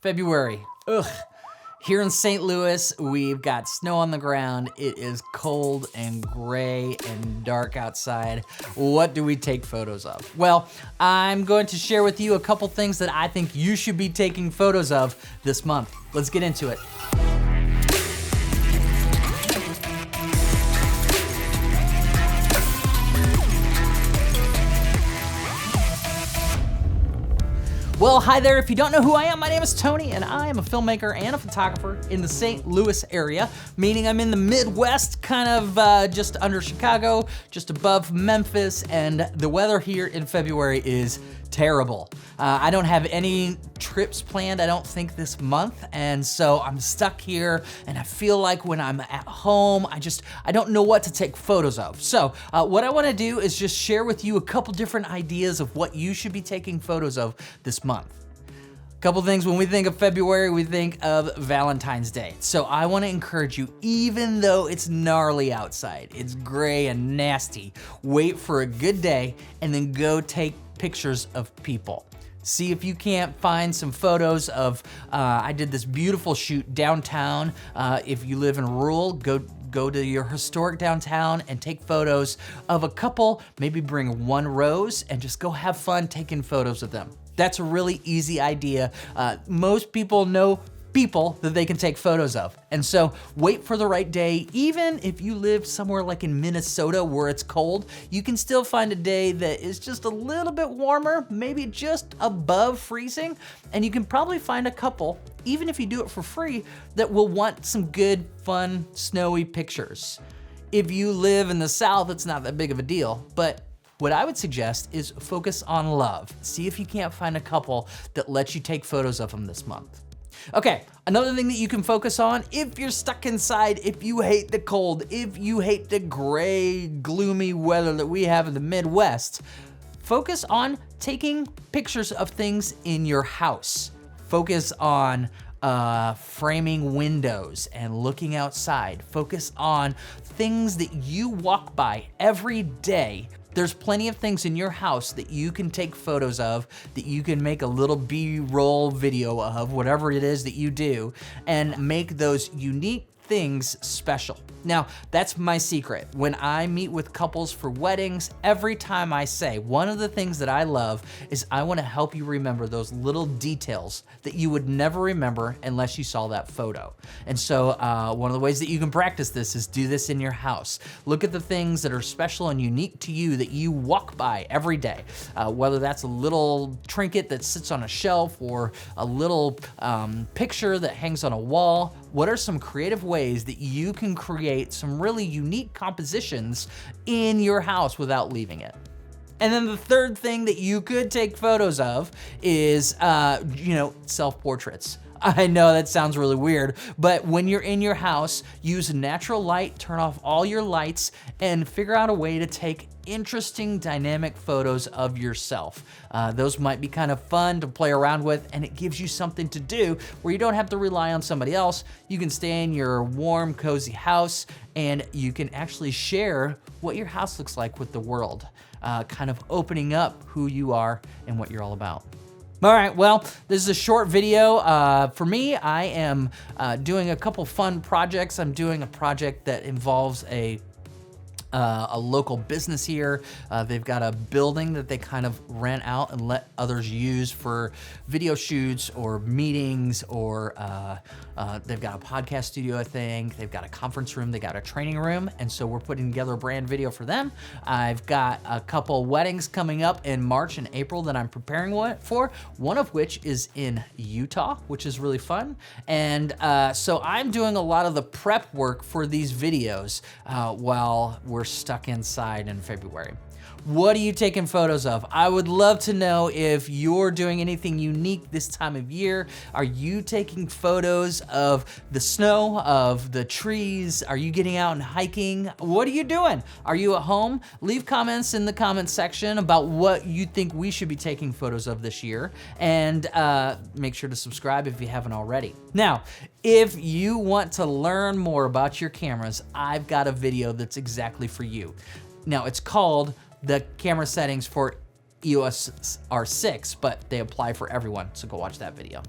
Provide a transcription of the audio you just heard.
February. Ugh. Here in St. Louis, we've got snow on the ground. It is cold and gray and dark outside. What do we take photos of? Well, I'm going to share with you a couple things that I think you should be taking photos of this month. Let's get into it. Well, hi there. If you don't know who I am, my name is Tony, and I am a filmmaker and a photographer in the St. Louis area, meaning I'm in the Midwest, kind of just under Chicago, just above Memphis, and the weather here in February is terrible. I don't have any trips planned, I don't think, this month, and so I'm stuck here, and I feel like when I'm at home, I don't know what to take photos of. So what I wanna do is just share with you a couple different ideas of what you should be taking photos of this month. Couple things, when we think of February, we think of Valentine's Day. So I wanna encourage you, even though it's gnarly outside, it's gray and nasty, wait for a good day and then go take pictures of people. See if you can't find some photos of, I did this beautiful shoot downtown. If you live in rural, go to your historic downtown and take photos of a couple, maybe bring one rose and just go have fun taking photos of them. That's a really easy idea. Most people know people that they can take photos of. And so wait for the right day. Even if you live somewhere like in Minnesota where it's cold, you can still find a day that is just a little bit warmer, maybe just above freezing. And you can probably find a couple, even if you do it for free, that will want some good, fun, snowy pictures. If you live in the South, it's not that big of a deal, but what I would suggest is focus on love. See if you can't find a couple that lets you take photos of them this month. Okay, another thing that you can focus on if you're stuck inside, if you hate the cold, if you hate the gray, gloomy weather that we have in the Midwest, focus on taking pictures of things in your house. Focus on framing windows and looking outside. Focus on things that you walk by every day. There's plenty of things in your house that you can take photos of, that you can make a little B-roll video of, whatever it is that you do, and make those unique things special. Now, that's my secret. When I meet with couples for weddings, every time I say, one of the things that I love is I wanna help you remember those little details that you would never remember unless you saw that photo. And so one of the ways that you can practice this is do this in your house. Look at the things that are special and unique to you that you walk by every day, whether that's a little trinket that sits on a shelf or a little picture that hangs on a wall. What are some creative ways that you can create some really unique compositions in your house without leaving it? And then the third thing that you could take photos of is, self-portraits. I know that sounds really weird, but when you're in your house, use natural light, turn off all your lights, and figure out a way to take interesting, dynamic photos of yourself. Those might be kind of fun to play around with, and it gives you something to do where you don't have to rely on somebody else. You can stay in your warm, cozy house, and you can actually share what your house looks like with the world, kind of opening up who you are and what you're all about. All right, well, this is a short video. For me, I am doing a couple fun projects. I'm doing a project that involves a local business here. They've got a building that they kind of rent out and let others use for video shoots or meetings, or they've got a podcast studio, I think. They've got a conference room, they got a training room, and so we're putting together a brand video for them. I've got a couple weddings coming up in March and April that I'm preparing for, one of which is in Utah, which is really fun. And so I'm doing a lot of the prep work for these videos while we're stuck inside in February. What are you taking photos of? I would love to know if you're doing anything unique this time of year. Are you taking photos of the snow, of the trees? Are you getting out and hiking? What are you doing? Are you at home? Leave comments in the comment section about what you think we should be taking photos of this year, and make sure to subscribe if you haven't already. Now, if you want to learn more about your cameras, I've got a video that's exactly for you. Now, it's called the camera settings for EOS R6, but they apply for everyone, so go watch that video.